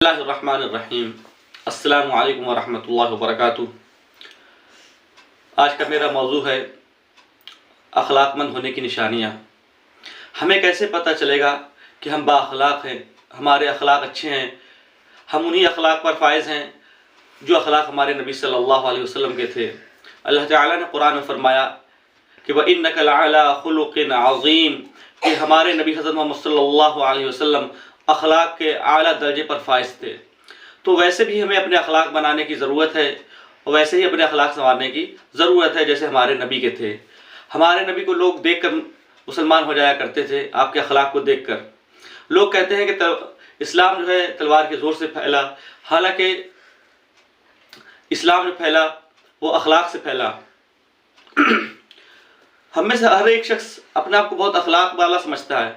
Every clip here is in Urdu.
اللہ الرحمن الرحیم۔ السلام علیکم ورحمۃ اللہ وبرکاتہ۔ آج کا میرا موضوع ہے اخلاق مند ہونے کی نشانیاں۔ ہمیں کیسے پتہ چلے گا کہ ہم با اخلاق ہیں، ہمارے اخلاق اچھے ہیں، ہم انہی اخلاق پر فائز ہیں جو اخلاق ہمارے نبی صلی اللہ علیہ وسلم کے تھے۔ اللہ تعالیٰ نے قرآن میں فرمایا کہ وَإِنَّكَ لَعَلَىٰ خُلُقٍ عَظِيمٍ، کہ ہمارے نبی حضرت محمد صلی اللہ علیہ وسلم اخلاق کے اعلیٰ درجے پر فائز تھے۔ تو ویسے بھی ہمیں اپنے اخلاق بنانے کی ضرورت ہے اور ویسے ہی اپنے اخلاق سنوارنے کی ضرورت ہے جیسے ہمارے نبی کے تھے۔ ہمارے نبی کو لوگ دیکھ کر مسلمان ہو جایا کرتے تھے، آپ کے اخلاق کو دیکھ کر۔ لوگ کہتے ہیں کہ اسلام جو ہے تلوار کے زور سے پھیلا، حالانکہ اسلام جو پھیلا وہ اخلاق سے پھیلا۔ ہم میں سے ہر ایک شخص اپنے آپ کو بہت اخلاق والا سمجھتا ہے،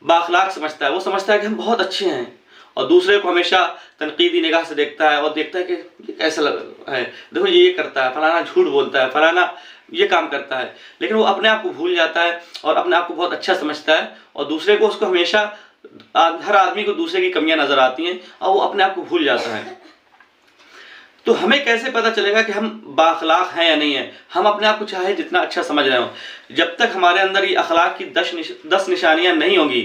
با اخلاق سمجھتا ہے۔ وہ سمجھتا ہے کہ ہم بہت اچھے ہیں اور دوسرے کو ہمیشہ تنقیدی نگاہ سے دیکھتا ہے اور دیکھتا ہے کہ یہ کیسا ہے، دیکھو یہ کرتا ہے، فلانا جھوٹ بولتا ہے، فلانا یہ کام کرتا ہے، لیکن وہ اپنے آپ کو بھول جاتا ہے اور اپنے آپ کو بہت اچھا سمجھتا ہے اور دوسرے کو، اس کو ہمیشہ، ہر آدمی کو دوسرے کی کمیاں نظر آتی ہیں اور وہ اپنے آپ کو بھول جاتا ہے۔ تو ہمیں کیسے پتہ چلے گا کہ ہم با اخلاق ہیں یا نہیں ہیں؟ ہم اپنے آپ کو چاہے جتنا اچھا سمجھ رہے ہوں، جب تک ہمارے اندر یہ اخلاق کی 10 نشانیاں نہیں ہوں گی،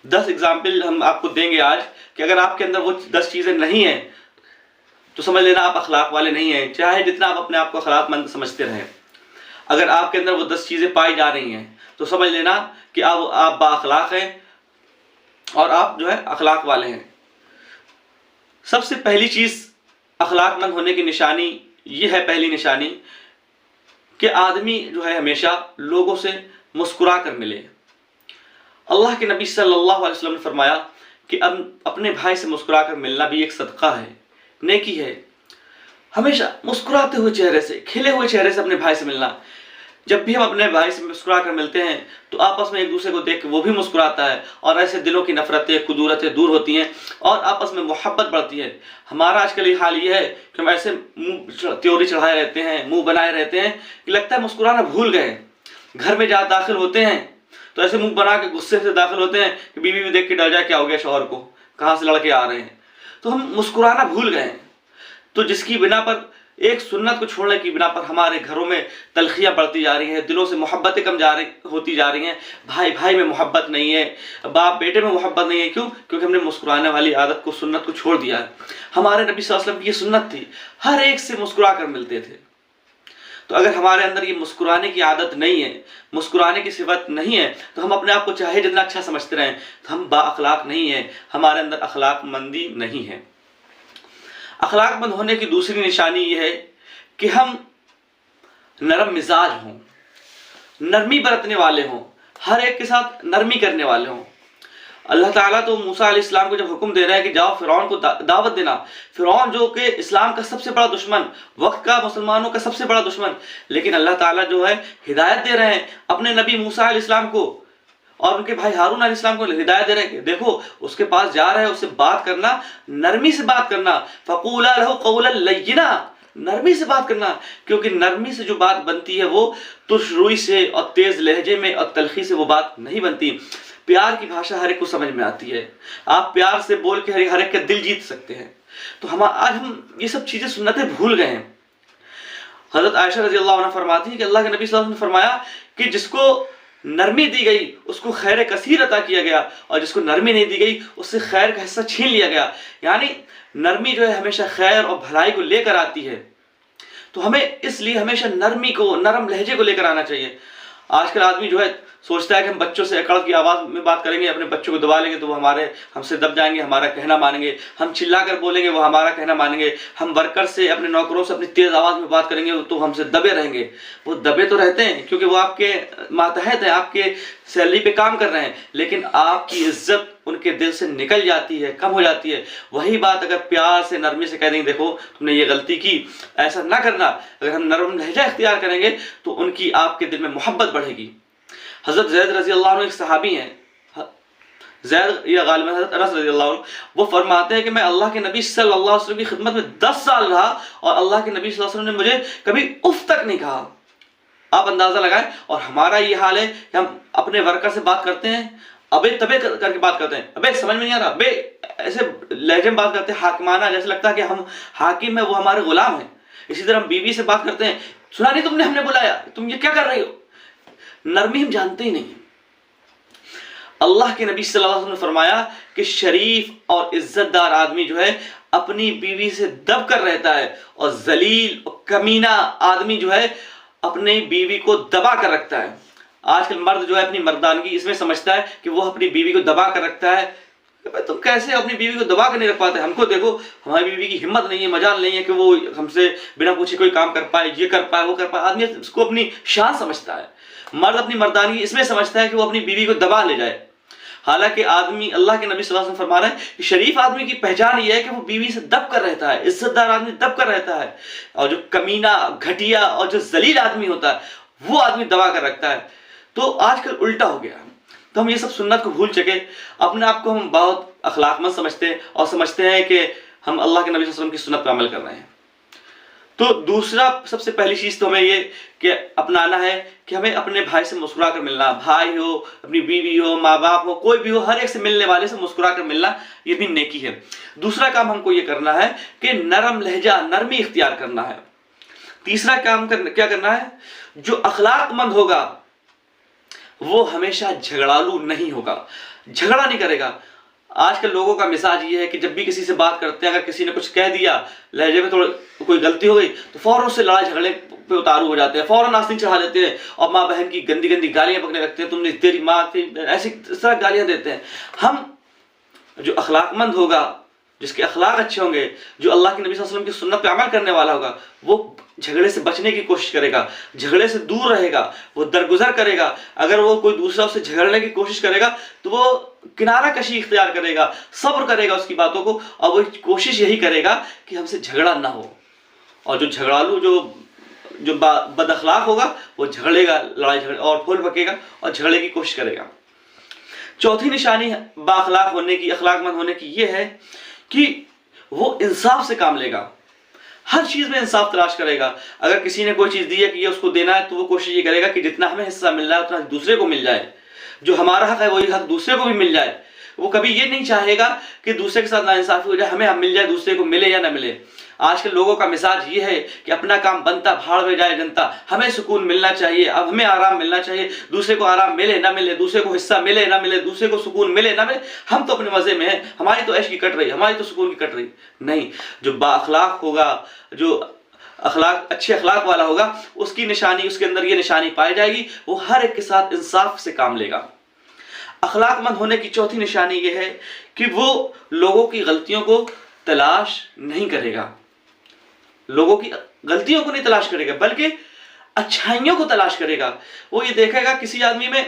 10 اگزامپل ہم آپ کو دیں گے آج، کہ اگر آپ کے اندر وہ 10 چیزیں نہیں ہیں تو سمجھ لینا آپ اخلاق والے نہیں ہیں، چاہے جتنا آپ اپنے آپ کو اخلاق مند سمجھتے رہیں۔ اگر آپ کے اندر وہ 10 چیزیں پائی جا رہی ہیں تو سمجھ لینا کہ آپ با اخلاق ہیں اور آپ جو ہے اخلاق والے ہیں۔ سب سے پہلی چیز اخلاق مند ہونے کی نشانی یہ ہے، پہلی نشانی، کہ آدمی جو ہے ہمیشہ لوگوں سے مسکرا کر ملے۔ اللہ کے نبی صلی اللہ علیہ وسلم نے فرمایا کہ اپنے بھائی سے مسکرا کر ملنا بھی ایک صدقہ ہے، نیکی ہے۔ ہمیشہ مسکراتے ہوئے چہرے سے، کھلے ہوئے چہرے سے اپنے بھائی سے ملنا۔ جب بھی ہم اپنے بھائی سے مسکرا کر ملتے ہیں تو آپس میں ایک دوسرے کو دیکھ کے وہ بھی مسکراتا ہے اور ایسے دلوں کی نفرتیں، کدورتیں دور ہوتی ہیں اور آپس میں محبت بڑھتی ہے۔ ہمارا آج کل یہ حال یہ ہے کہ ہم ایسے منہ تیوری چڑھائے رہتے ہیں، منہ بنائے رہتے ہیں کہ لگتا ہے مسکرانا بھول گئے۔ گھر میں جہاں داخل ہوتے ہیں تو ایسے منہ بنا کے غصے سے داخل ہوتے ہیں کہ بیوی بھی دیکھ کے ڈر جائے کیا ہو گیا شوہر کو، کہاں سے لڑکے آ رہے ہیں۔ تو ہم مسکرانا بھول گئے ہیں، تو جس کی بنا پر، ایک سنت کو چھوڑنے کی بنا پر ہمارے گھروں میں تلخیاں بڑھتی جا رہی ہیں، دلوں سے محبتیں کم ہوتی جا رہی ہیں، بھائی بھائی میں محبت نہیں ہے، باپ بیٹے میں محبت نہیں ہے۔ کیوں؟ کیونکہ ہم نے مسکرانے والی عادت کو، سنت کو چھوڑ دیا ہے۔ ہمارے نبی صلی اللہ علیہ وسلم کی یہ سنت تھی، ہر ایک سے مسکرا کر ملتے تھے۔ تو اگر ہمارے اندر یہ مسکرانے کی عادت نہیں ہے، مسکرانے کی صفت نہیں ہے، تو ہم اپنے آپ کو چاہے جتنا اچھا سمجھتے رہیں، تو ہم با اخلاق نہیں ہیں، ہمارے اندر اخلاق مندی نہیں ہے۔ اخلاق مند ہونے کی دوسری نشانی یہ ہے کہ ہم نرم مزاج ہوں، نرمی برتنے والے ہوں، ہر ایک کے ساتھ نرمی کرنے والے ہوں۔ اللہ تعالیٰ تو موسیٰ علیہ السلام کو جب حکم دے رہے ہیں کہ جاؤ فرعون کو دعوت دینا، فرعون جو کہ اسلام کا سب سے بڑا دشمن، وقت کا مسلمانوں کا سب سے بڑا دشمن، لیکن اللہ تعالیٰ جو ہے ہدایت دے رہے ہیں اپنے نبی موسیٰ علیہ السلام کو اور ان کے بھائی ہارون علیہ السلام کو ہدایت دے رہے ہیں کہ دیکھو اس کے پاس جا رہے ہیں، اس سے بات کرنا، نرمی سے بات کرنا، فَقُولَا لَهُ قَوْلًا لَيِّنًا، نرمی سے بات کرنا، کیونکہ نرمی سے جو بات بنتی ہے وہ ترش روئی سے اور تیز لہجے میں اور تلخی سے وہ بات نہیں بنتی۔ پیار کی بھاشا ہر ایک کو سمجھ میں آتی ہے، آپ پیار سے بول کے ہر ایک کا دل جیت سکتے ہیں۔ تو آج ہم یہ سب چیزیں، سنتیں بھول گئے ہیں۔ حضرت عائشہ رضی اللہ عنہ فرماتی ہیں کہ اللہ کے نبی صلی اللہ علیہ وسلم نے فرمایا کہ جس کو نرمی دی گئی اس کو خیر کثیر عطا کیا گیا اور جس کو نرمی نہیں دی گئی اس سے خیر کا حصہ چھین لیا گیا۔ یعنی نرمی جو ہے ہمیشہ خیر اور بھلائی کو لے کر آتی ہے، تو ہمیں اس لیے ہمیشہ نرمی کو، نرم لہجے کو لے کر آنا چاہیے۔ آج کل آدمی جو ہے سوچتا ہے کہ ہم بچوں سے اکڑ کی آواز میں بات کریں گے، اپنے بچوں کو دبا لیں گے تو وہ ہم سے دب جائیں گے، ہمارا کہنا مانیں گے، ہم چلا کر بولیں گے وہ ہمارا کہنا مانیں گے، ہم ورکر سے، اپنے نوکروں سے اپنی تیز آواز میں بات کریں گے تو ہم سے دبے رہیں گے۔ وہ دبے تو رہتے ہیں کیونکہ وہ آپ کے ماتحت ہیں، آپ کے سیلری پہ کام کر رہے ہیں، لیکن آپ کی عزت ان کے دل سے نکل جاتی ہے، کم ہو جاتی ہے۔ وہی بات اگر پیار سے، نرمی سے کہہ دیں گے دیکھو تم نے یہ غلطی کی، ایسا نہ کرنا، اگر ہم نرم لہجہ اختیار کریں گے تو ان کی آپ کے دل میں محبت بڑھے گی۔ حضرت زید رضی اللہ عنہ ایک صحابی ہیں، زید یا غالباً حضرت انس رضی اللہ عنہ، وہ فرماتے ہیں کہ میں اللہ کے نبی صلی اللہ علیہ وسلم کی خدمت میں 10 سال رہا اور اللہ کے نبی صلی اللہ علیہ وسلم نے مجھے کبھی اف تک نہیں کہا۔ آپ اندازہ لگائیں، اور ہمارا یہ حال ہے کہ ہم اپنے ورکر سے بات کرتے ہیں، ابے تبے کر کے بات کرتے ہیں، ابے سمجھ میں نہیں آ رہا، ابے ایسے لہجے میں بات کرتے ہیں حاکمانہ، جیسے لگتا ہے کہ ہم حاکم ہیں، وہ ہمارے غلام ہیں۔ اسی طرح ہم بیوی سے بات کرتے ہیں، سنا نہیں تم نے، ہم نے بلایا، تم یہ کیا کر رہی ہو؟ نرمی ہم جانتے ہی نہیں۔ اللہ کے نبی صلی اللہ علیہ وسلم نے فرمایا کہ شریف اور عزت دار آدمی جو ہے اپنی بیوی سے دب کر رہتا ہے، اور ذلیل اور کمینہ آدمی جو ہے اپنی بیوی کو دبا کر رکھتا ہے۔ آج کل مرد جو ہے اپنی مردانگی اس میں سمجھتا ہے کہ وہ اپنی بیوی کو دبا کر رکھتا ہے۔ تم کیسے اپنی بیوی کو دبا کر نہیں رکھ پاتے؟ ہم کو دیکھو، ہماری بیوی کی ہمت نہیں ہے، مجال نہیں ہے کہ وہ ہم سے بنا پوچھے کوئی کام کر پائے، یہ کر پائے، وہ کر پائے۔ آدمی اس کو اپنی شان سمجھتا ہے، مرد اپنی مردانگی اس میں سمجھتا ہے کہ وہ اپنی بیوی کو دبا لے جائے۔ حالانکہ آدمی، اللہ کے نبی صلی اللہ علیہ وسلم فرما رہے ہیں کہ شریف آدمی کی پہچان یہ ہے کہ وہ بیوی سے دب کر رہتا ہے، عزت دار آدمی دب کر رہتا ہے، اور جو کمینہ، گھٹیا اور جو ذلیل آدمی ہوتا ہے وہ آدمی دبا کر رکھتا ہے۔ تو آج کل الٹا ہو گیا، تو ہم یہ سب سنت کو بھول چکے، اپنے آپ کو ہم بہت اخلاق مند سمجھتے ہیں اور سمجھتے ہیں کہ ہم اللہ کے نبی صلی اللہ علیہ وسلم کی سنت پر عمل کر رہے ہیں۔ تو دوسرا سب سے پہلی چیز تو ہمیں یہ کہ اپنانا ہے کہ ہمیں اپنے بھائی سے مسکرا کر ملنا، بھائی ہو، اپنی بیوی ہو، ماں باپ ہو، کوئی بھی ہو، ہر ایک سے ملنے والے سے مسکرا کر ملنا، یہ بھی نیکی ہے۔ دوسرا کام ہم کو یہ کرنا ہے کہ نرم لہجہ، نرمی اختیار کرنا ہے۔ تیسرا کام کیا کرنا ہے؟ جو اخلاق مند ہوگا وہ ہمیشہ جھگڑالو نہیں ہوگا، جھگڑا نہیں کرے گا۔ آج کل لوگوں کا مزاج یہ ہے کہ جب بھی کسی سے بات کرتے ہیں، اگر کسی نے کچھ کہہ دیا، لہجے میں کوئی غلطی ہو گئی تو فوراً سے لڑائی جھگڑے پہ اتارو ہو جاتے ہیں، فوراً آستین چڑھا لیتے ہیں اور ماں بہن کی گندی گندی گالیاں پکنے لگتے ہیں، تم نے تیری ماں تھی، ایسی اس طرح گالیاں دیتے ہیں۔ ہم جو اخلاق مند ہوگا، جس کے اخلاق اچھے ہوں گے، جو اللہ کے نبی صلی اللہ علیہ وسلم کی سنت پہ عمل کرنے والا ہوگا، وہ جھگڑے سے بچنے کی کوشش کرے گا، جھگڑے سے دور رہے گا، وہ درگزر کرے گا۔ اگر وہ کوئی دوسرا اس سے جھگڑنے کی کوشش کرے گا تو وہ کنارہ کشی اختیار کرے گا، صبر کرے گا اس کی باتوں کو، اور وہ کوشش یہی کرے گا کہ ہم سے جھگڑا نہ ہو۔ اور جو جھگڑالو، جو بد اخلاق ہوگا، وہ جھگڑے گا، لڑائی جھگڑے اور پھول پکے گا اور جھگڑے کی کوشش کرے گا۔ چوتھی نشانی با اخلاق ہونے کی، اخلاق مند ہونے کی یہ ہے کہ وہ انصاف سے کام لے گا، ہر چیز میں انصاف تلاش کرے گا۔ اگر کسی نے کوئی چیز دی ہے کہ یہ اس کو دینا ہے تو وہ کوشش یہ کرے گا کہ جتنا ہمیں حصہ مل رہا ہے اتنا دوسرے کو مل جائے، جو ہمارا حق ہے وہی حق دوسرے کو بھی مل جائے۔ وہ کبھی یہ نہیں چاہے گا کہ دوسرے کے ساتھ ناانصافی ہو جائے، ہمیں مل جائے، دوسرے کو ملے یا نہ ملے۔ آج کل لوگوں کا مزاج یہ ہے کہ اپنا کام بنتا بھاڑ میں جائے جنتا، ہمیں سکون ملنا چاہیے، اب ہمیں آرام ملنا چاہیے، دوسرے کو آرام ملے نہ ملے، دوسرے کو حصہ ملے نہ ملے، دوسرے کو سکون ملے نہ ملے، ہم تو اپنے مزے میں ہیں، ہماری تو عیش کی کٹ رہی، ہماری تو سکون کی کٹ رہی۔ نہیں، جو با اخلاق ہوگا، جو اچھے اخلاق والا ہوگا، اس کی نشانی، اس کے اندر یہ نشانی پائی جائے گی، وہ ہر ایک کے ساتھ انصاف سے کام لے گا۔ اخلاق مند ہونے کی چوتھی نشانی یہ ہے کہ وہ لوگوں کی غلطیوں کو تلاش نہیں کرے گا، لوگوں کی غلطیوں کو نہیں تلاش کرے گا بلکہ اچھائیوں کو تلاش کرے گا۔ وہ یہ دیکھے گا کسی آدمی میں،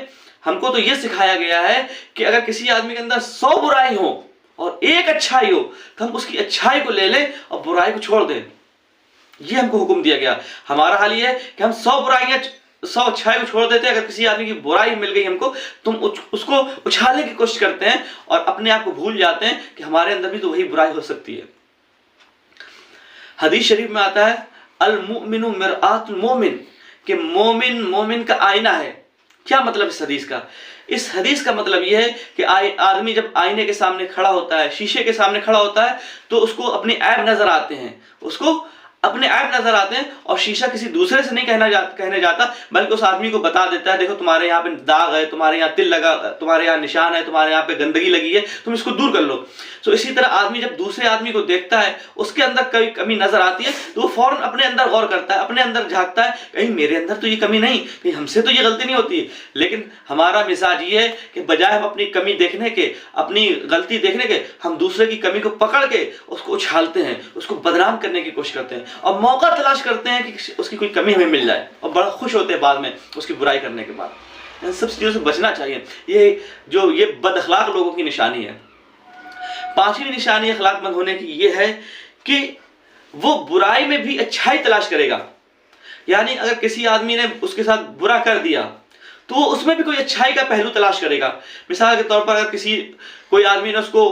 ہم کو تو یہ سکھایا گیا ہے کہ اگر کسی آدمی کے اندر 100 برائی ہو اور ایک اچھائی ہو تو ہم اس کی اچھائی کو لے لیں اور برائی کو چھوڑ دیں، یہ ہم کو حکم دیا گیا۔ ہمارا حال یہ ہے کہ ہم 100 اچھائی کو چھوڑ دیتے ہیں۔ اگر کسی آدمی کی برائی مل گئی ہم کو تو ہم اس کو اچھالنے کی کوشش کرتے ہیں اور اپنے آپ کو بھول جاتے ہیں کہ ہمارے اندر بھی تو وہی برائی ہو سکتی ہے۔ حدیث شریف میں آتا ہے المؤمن مرآۃ المؤمن، کہ مومن کا آئینہ ہے۔ کیا مطلب اس حدیث کا؟ اس حدیث کا مطلب یہ ہے کہ آدمی جب آئینے کے سامنے کھڑا ہوتا ہے، شیشے کے سامنے کھڑا ہوتا ہے تو اس کو اپنے عیب نظر آتے ہیں، اس کو اپنے عیب نظر آتے ہیں، اور شیشہ کسی دوسرے سے نہیں کہنے جاتا بلکہ اس آدمی کو بتا دیتا ہے دیکھو تمہارے یہاں پہ داغ ہے، تمہارے یہاں تل لگا، تمہارے یہاں نشان ہے، تمہارے یہاں پہ گندگی لگی ہے، تم اس کو دور کر لو۔ تو اسی طرح آدمی جب دوسرے آدمی کو دیکھتا ہے، اس کے اندر کوئی کمی نظر آتی ہے تو وہ فوراً اپنے اندر غور کرتا ہے، اپنے اندر جھانکتا ہے، کہیں میرے اندر تو یہ کمی نہیں، کہیں ہم سے تو یہ غلطی نہیں ہوتی۔ لیکن ہمارا مزاج یہ ہے کہ بجائے ہم اپنی کمی دیکھنے کے، اپنی غلطی دیکھنے کے، ہم دوسرے کی کمی کو پکڑ کے اس کو اچھالتے ہیں، اس کو بدنام کرنے کی کوشش کرتے ہیں اور موقع تلاش کرتے ہیں کہ اس کی کوئی کمی ہمیں مل جائے، اور بڑا خوش ہوتے ہیں بعد میں اس کی برائی کرنے کے بعد۔ ان سب چیزوں سے بچنا چاہیے، یہ بد اخلاق لوگوں کی نشانی ہے۔ پانچویں نشانی اخلاق مند ہونے کی یہ ہے کہ وہ برائی میں بھی اچھائی تلاش کرے گا۔ یعنی اگر کسی آدمی نے اس کے ساتھ برا کر دیا تو وہ اس میں بھی کوئی اچھائی کا پہلو تلاش کرے گا۔ مثال کے طور پر اگر کوئی آدمی نے اس کو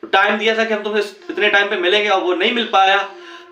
ٹائم دیا تھا کہ ہم تم سے اتنے ٹائم پہ ملیں گے اور وہ نہیں مل پایا،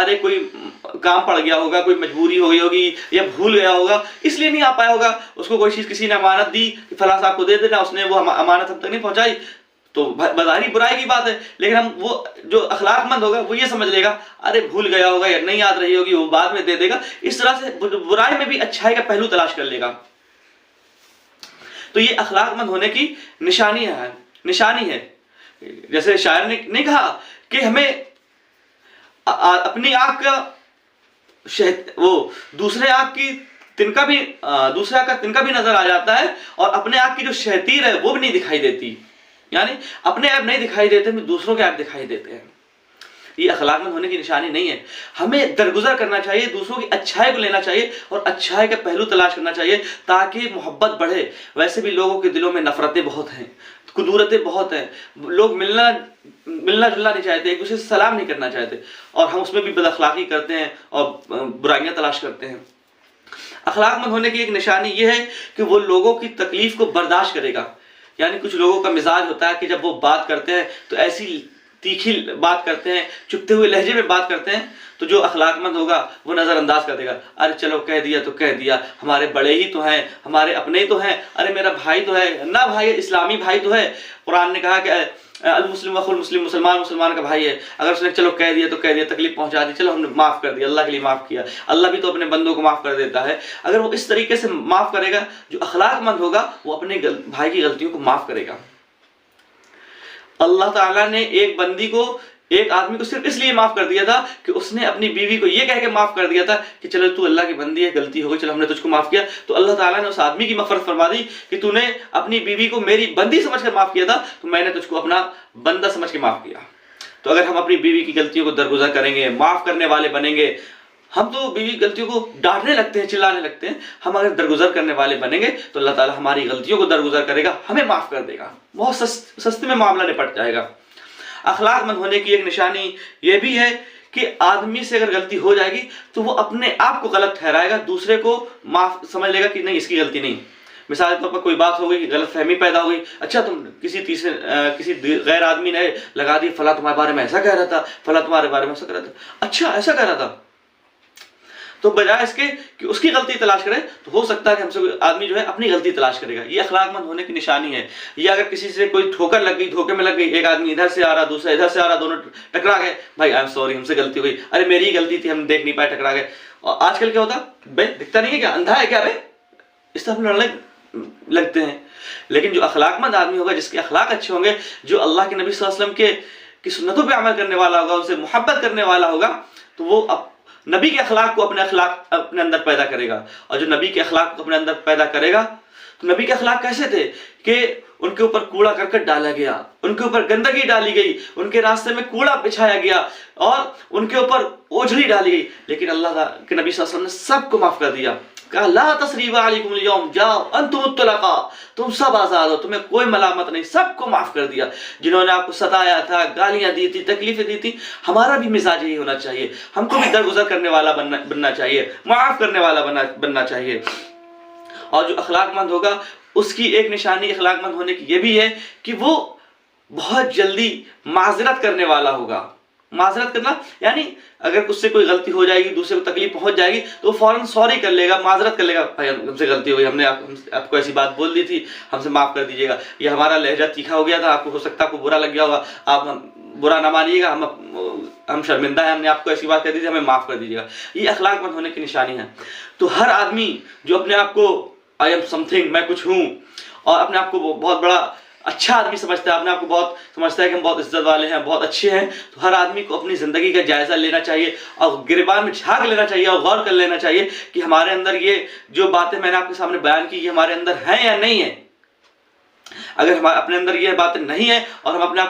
ارے کوئی کام پڑ گیا ہوگا, کوئی مجبوری ہو گئی ہوگی, یا بھول گیا ہوگا اس لیے نہیں آ پایا ہوگا, اس کو کوئی چیز کسی نے امانت دی کہ فلاں صاحب کو دے دینا, اس نے وہ امانت ہم تک نہیں پہنچائی, تو بظاہری برائی کی بات ہے. لیکن ہم وہ جو اخلاق مند ہوگا وہ یہ سمجھ لے گا ارے بھول گیا ہوگا یا نہیں یاد رہی ہوگی, وہ بعد میں دے دے گا. اس طرح سے برائی میں بھی اچھائی کا پہلو تلاش کر لے گا. تو یہ اخلاق مند ہونے کی نشانی ہے. جیسے شاعر نے نہیں کہا کہ ہمیں اپنی آنکھ کا وہ دوسرے آنکھ کی تنکا بھی نظر آ جاتا ہے, اور اپنے آنکھ کی جو شہتیر ہے وہ بھی نہیں دکھائی دیتی. یعنی اپنے عیب نہیں دکھائی دیتے, دوسروں کے عیب دکھائی دیتے ہیں. یہ اخلاق مند ہونے کی نشانی نہیں ہے. ہمیں درگزر کرنا چاہیے, دوسروں کی اچھائی کو لینا چاہیے اور اچھائی کا پہلو تلاش کرنا چاہیے تاکہ محبت بڑھے. ویسے بھی لوگوں کے دلوں میں نفرتیں بہت ہیں, کدورتیں بہت ہیں, لوگ ملنا جلنا نہیں چاہتے, ایک دوسرے سے سلام نہیں کرنا چاہتے, اور ہم اس میں بھی بد اخلاقی کرتے ہیں اور برائیاں تلاش کرتے ہیں. اخلاق مند ہونے کی ایک نشانی یہ ہے کہ وہ لوگوں کی تکلیف کو برداشت کرے گا. یعنی کچھ لوگوں کا مزاج ہوتا ہے کہ جب وہ بات کرتے ہیں تو ایسی تیکھی بات کرتے ہیں, چپتے ہوئے لہجے میں بات کرتے ہیں, تو جو اخلاق مند ہوگا وہ نظر انداز کر دے گا. ارے چلو کہہ دیا تو کہہ دیا, ہمارے بڑے ہی تو ہیں, ہمارے اپنے ہی تو ہیں, ارے میرا بھائی تو ہے نا, بھائی اسلامی بھائی تو ہے. قرآن نے کہا کہ المسلم اخو المسلم, مسلمان کا بھائی ہے. اگر اس نے چلو کہہ دیا تو کہہ دیا, تکلیف پہنچا دی, چلو ہم نے معاف کر دیا, اللہ کے لیے معاف کیا. اللہ بھی تو اپنے بندوں کو معاف کر دیتا ہے. اگر وہ اس طریقے سے معاف کرے گا, جو اخلاق مند ہوگا وہ اپنے بھائی کی غلطیوں کو معاف کرے گا. اللہ تعالیٰ نے ایک آدمی کو صرف اس لیے معاف کر دیا تھا کہ اس نے اپنی بیوی کو یہ کہہ کے معاف کر دیا تھا کہ چلو تو اللہ کی بندی ہے, غلطی ہو گئی, چلو ہم نے تجھ کو معاف کیا. تو اللہ تعالیٰ نے اس آدمی کی مغفرت فرما دی کہ تو نے اپنی بیوی کو میری بندی سمجھ کر معاف کیا تھا, تو میں نے تجھ کو اپنا بندہ سمجھ کے معاف کیا. تو اگر ہم اپنی بیوی کی غلطیوں کو درگزر کریں گے, معاف کرنے والے بنیں گے, ہم تو بیوی غلطیوں کو ڈانٹنے لگتے ہیں, چلانے لگتے ہیں, ہم اگر درگزر کرنے والے بنیں گے تو اللہ تعالیٰ ہماری غلطیوں کو درگزر کرے گا, ہمیں معاف کر دے گا, بہت سستے میں معاملہ نپٹ جائے گا. اخلاق مند ہونے کی ایک نشانی یہ بھی ہے کہ آدمی سے اگر غلطی ہو جائے گی تو وہ اپنے آپ کو غلط ٹھہرائے گا, دوسرے کو معاف سمجھ لے گا کہ نہیں اس کی غلطی نہیں. مثال کے طور پر کوئی بات ہو گئی, غلط فہمی پیدا ہو گئی, اچھا تم کسی غیر آدمی نے لگا دی فلاں تمہارے بارے میں ایسا کہہ رہا تھا, فلاں تمہارے بارے میں ایسا کہہ رہا تھا, اچھا ایسا کہہ رہا تھا. تو بجائے اس کے کہ اس کی غلطی تلاش کرے, تو ہو سکتا ہے کہ ہم سے آدمی جو ہے اپنی غلطی تلاش کرے گا. یہ اخلاق مند ہونے کی نشانی ہے. یا اگر کسی سے کوئی ٹھوکر لگ گئی, دھوکے میں لگ گئی, ایک آدمی ادھر سے آ رہا, دوسرا ادھر سے آ رہا, دونوں ٹکرا گئے, بھائی آئی ایم سوری, ہم سے غلطی ہو گئی, ارے میری ہی غلطی تھی, ہم دیکھ نہیں پائے, ٹکرا گئے. اور آج کل کیا ہوتا, بھائی دکھتا نہیں ہے کیا, اندھا ہے کیا بھائی, اس طرح ہم لڑنے لگتے ہیں. لیکن جو اخلاق مند آدمی ہوگا, جس کے اخلاق اچھے ہوں گے, جو اللہ کے نبی صلی اللہ علیہ وسلم کی سنتوں پہ عمل کرنے والا ہوگا, ان سے محبت کرنے والا ہوگا, تو وہ نبی کے اخلاق کو اپنے اندر پیدا کرے گا. اور جو نبی کے اخلاق کو اپنے اندر پیدا کرے گا, تو نبی کے اخلاق کیسے تھے کہ ان کے اوپر کوڑا کرکٹ ڈالا گیا, ان کے اوپر گندگی ڈالی گئی, ان کے راستے میں کوڑا بچھایا گیا, اور ان کے اوپر اوجھلی ڈالی گئی, لیکن اللہ کے نبی صلی اللہ علیہ وسلم نے سب کو معاف کر دیا. کہا لا تثریب علیکم اليوم, جاؤ انتم الطلقاء, تم سب آزاد ہو, تمہیں کوئی ملامت نہیں, سب کو معاف کر دیا. جنہوں نے آپ کو ستایا تھا, گالیاں دی تھی, تکلیفیں دی تھی, ہمارا بھی مزاج یہی ہونا چاہیے. ہم کو بھی درگزر کرنے والا بننا چاہیے, معاف کرنے والا بننا چاہیے. اور جو اخلاق مند ہوگا, اس کی ایک نشانی اخلاق مند ہونے کی یہ بھی ہے کہ وہ بہت جلدی معذرت کرنے والا ہوگا. معذرت کرنا یعنی اگر اس سے کوئی غلطی ہو جائے گی, دوسرے کو تکلیف پہنچ جائے گی, تو وہ فوراً سوری کر لے گا, معذرت کر لے گا, بھائی ہم سے غلطی ہو گئی, ہم نے آپ کو ایسی بات بول دی تھی, ہم سے معاف کر دیجیے گا, یہ ہمارا لہجہ تیکھا ہو گیا تھا, آپ کو ہو سکتا ہے آپ کو برا لگ گیا ہوگا, آپ برا نہ مانیے گا, ہم شرمندہ ہیں, ہم نے آپ کو ایسی بات کہہ دی تھی, ہمیں معاف کر دیجیے گا. یہ اخلاق مند ہونے کی نشانی ہے. تو ہر آدمی جو اپنے آپ کو آئی ایم سم تھنگ, میں کچھ ہوں, اور اپنے آپ کو بہت بڑا اچھا آدمی سمجھتا ہے, اپنے آپ کو بہت سمجھتا ہے کہ ہم بہت عزت والے ہیں, بہت اچھے ہیں, تو ہر آدمی کو اپنی زندگی کا جائزہ لینا چاہیے, اور گریبان میں جھانک لینا چاہیے, اور غور کر لینا چاہیے کہ ہمارے اندر یہ جو باتیں میں نے آپ کے سامنے بیان کی, یہ ہمارے اندر ہیں یا نہیں ہیں. اگر ہمارے اپنے اندر یہ باتیں نہیں ہیں اور ہم اپنے